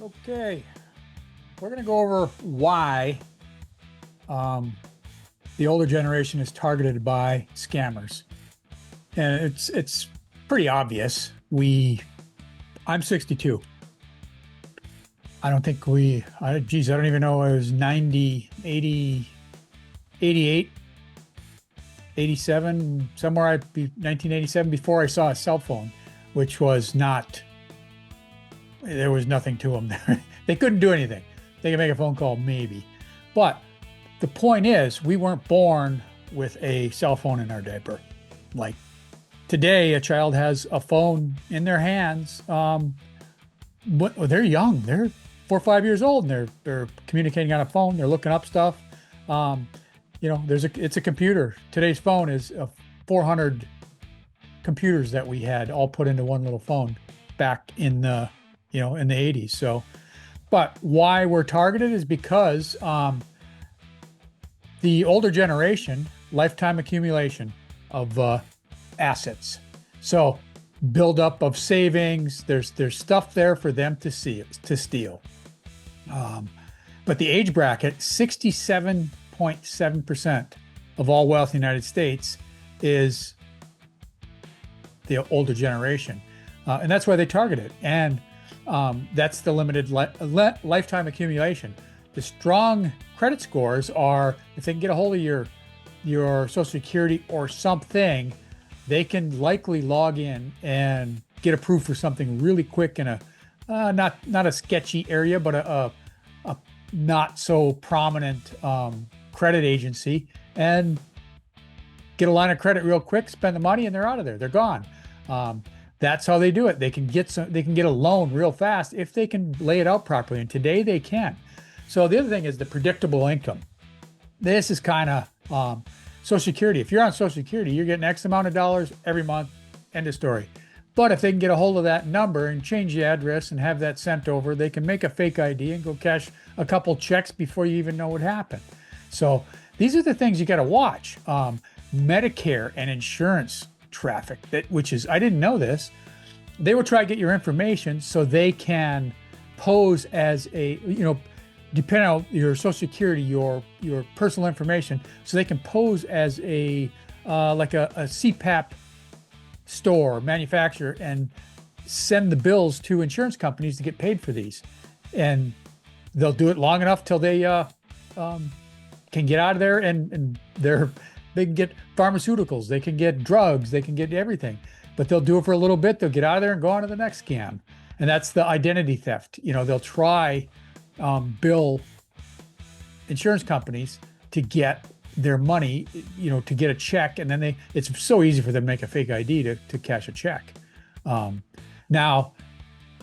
Okay, we're going to go over why um, the older generation is targeted by scammers, and it's pretty obvious. I'm 62. I don't think geez, I don't even know. I was 90, 80, 88, 87, somewhere 1987 before I saw a cell phone, which was not. There was nothing to them there. They couldn't do anything. They could make a phone call, maybe. But the point is, we weren't born with a cell phone in our diaper. Like today, a child has a phone in their hands. But they're young. They're 4 or 5 years old, and they're communicating on a phone. They're looking up stuff. Um, it's a computer. Today's phone is 400 computers that we had all put into one little phone back in the 80s. So, but why we're targeted is because the older generation, lifetime accumulation of assets. So buildup of savings, there's stuff there for them to steal. But the age bracket, 67.7% of all wealth in the United States is the older generation. And that's why they target it. And that's the limited lifetime accumulation. The strong credit scores are, if they can get a hold of your Social Security or something, they can likely log in and get approved for something really quick in a not a sketchy area, but a not so prominent credit agency, and get a line of credit real quick, spend the money, and they're out of there. They're gone. That's how they do it. They can get a loan real fast if they can lay it out properly. And today they can. So the other thing is the predictable income. This is kind of Social Security. If you're on Social Security, you're getting X amount of dollars every month. End of story. But if they can get a hold of that number and change the address and have that sent over, they can make a fake ID and go cash a couple checks before you even know what happened. So these are the things you got to watch. Medicare and insurance traffic, which is, I didn't know this. They will try to get your information so they can pose as depending on your Social Security, your personal information, so they can pose as like a CPAP store manufacturer and send the bills to insurance companies to get paid for these. And they'll do it long enough till they can get out of there, and they can get pharmaceuticals, they can get drugs, they can get everything. But they'll do it for a little bit, they'll get out of there and go on to the next scam. And that's the identity theft. They'll try bill insurance companies to get their money, to get a check, and then it's so easy for them to make a fake ID to cash a check. Now,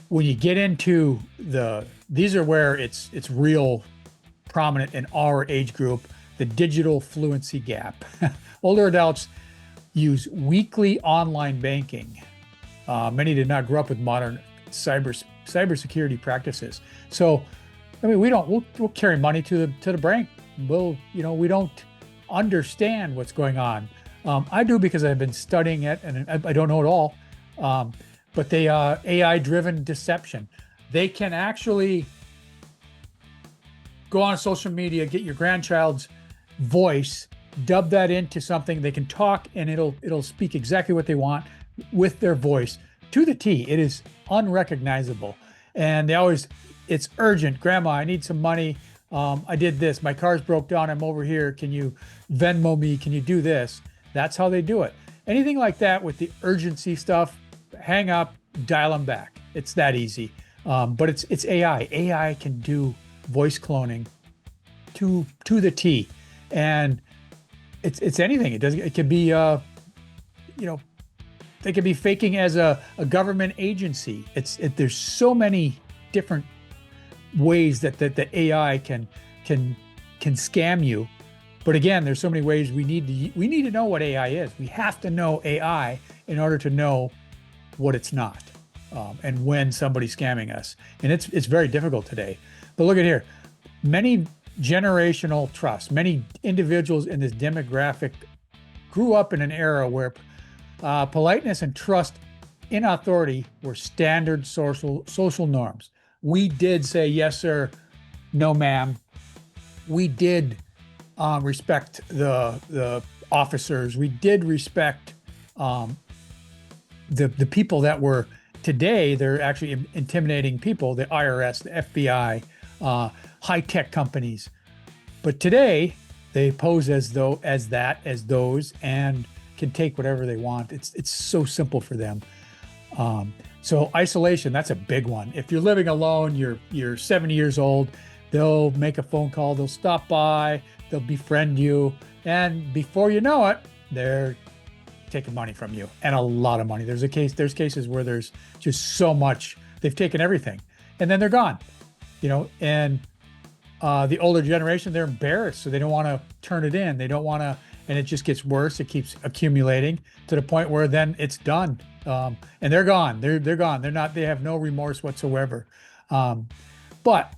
when you get into these are where it's real prominent in our age group, the digital fluency gap. Older adults use weekly online banking. Many did not grow up with modern cybersecurity practices. So, we'll carry money to the bank. We don't understand what's going on. I do, because I've been studying it, and I don't know it all. But they AI-driven deception. They can actually go on social media, get your grandchild's voice, dub that into something. They can talk, and it'll speak exactly what they want with their voice to the T. It is unrecognizable. And it's urgent. Grandma, I need some money. I did this. My car's broke down. I'm over here. Can you Venmo me? Can you do this? That's how they do it. Anything like that with the urgency stuff, hang up, dial them back. It's that easy. But it's AI. AI can do voice cloning to the T. And it's anything. It could be they could be faking as a government agency. There's so many different ways that the AI can scam you. But again, there's so many ways we need to know what AI is. We have to know AI in order to know what it's not, and when somebody's scamming us. And it's very difficult today. But look at here, many generational trust. Many individuals in this demographic grew up in an era where politeness and trust in authority were standard social norms. We did say yes, sir, no, ma'am. We did respect the officers. We did respect um, the people that were today. They're actually intimidating people. The IRS, the FBI, high tech companies. But today they pose as though as those and can take whatever they want. It's so simple for them. So isolation, that's a big one. If you're living alone, you're 70 years old, they'll make a phone call, they'll stop by, they'll befriend you, and before you know it, they're taking money from you, and a lot of money. There's cases where there's just so much, they've taken everything, and then they're gone. And the older generation, they're embarrassed, so they don't want to turn it in. They don't want to, and it just gets worse. It keeps accumulating to the point where then it's done, and they're gone. They're gone. They're not. They have no remorse whatsoever. But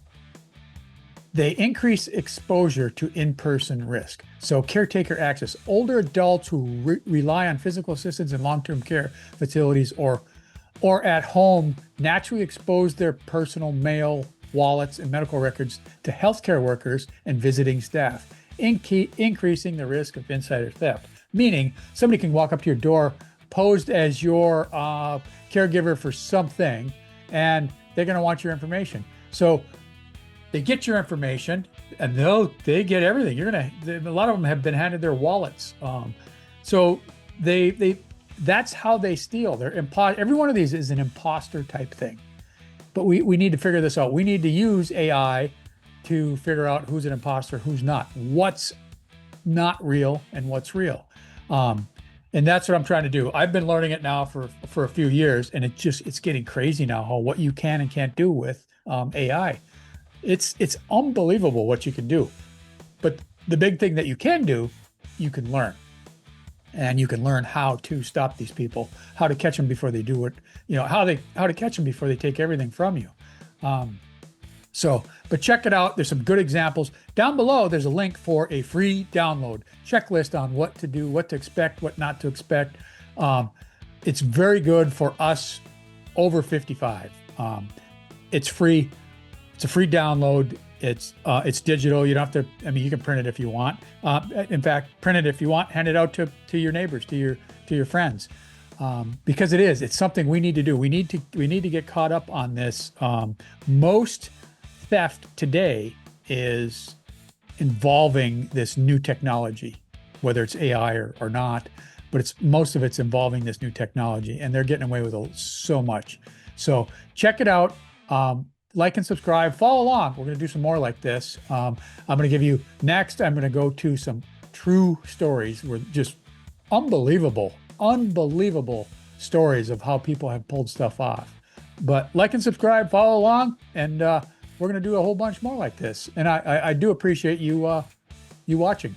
they increase exposure to in-person risk. So caretaker access. Older adults who rely on physical assistance in long-term care facilities or at home naturally expose their personal mail, wallets, and medical records to healthcare workers and visiting staff, increasing the risk of insider theft. Meaning somebody can walk up to your door posed as your caregiver for something, and they're going to want your information. So they get your information, and they get everything. A lot of them have been handed their wallets. So that's how they steal. Every one of these is an imposter type thing. But we need to figure this out. We need to use AI to figure out who's an imposter, who's not, what's not real, and what's real. And that's what I'm trying to do. I've been learning it now for a few years, and it's getting crazy now what you can and can't do with AI. It's unbelievable what you can do. But the big thing that you can do, you can learn. And you can learn how to stop these people, how to catch them before they do what, how to catch them before they take everything from you. But check it out. There's some good examples. Down below, there's a link for a free download checklist on what to do, what to expect, what not to expect. It's very good for us over 55. It's free. It's a free download. It's digital. You don't have to. You can print it if you want. In fact, print it if you want. Hand it out to your neighbors, to your friends, because it's something we need to do. We need to get caught up on this. Most theft today is involving this new technology, whether it's AI or not. But most of it's involving this new technology, and they're getting away with so much. So check it out. Like and subscribe, follow along. We're going to do some more like this. I'm going to give you next. I'm going to go to some true stories. Were just unbelievable stories of how people have pulled stuff off. But like and subscribe, follow along, and we're going to do a whole bunch more like this. And I do appreciate you watching.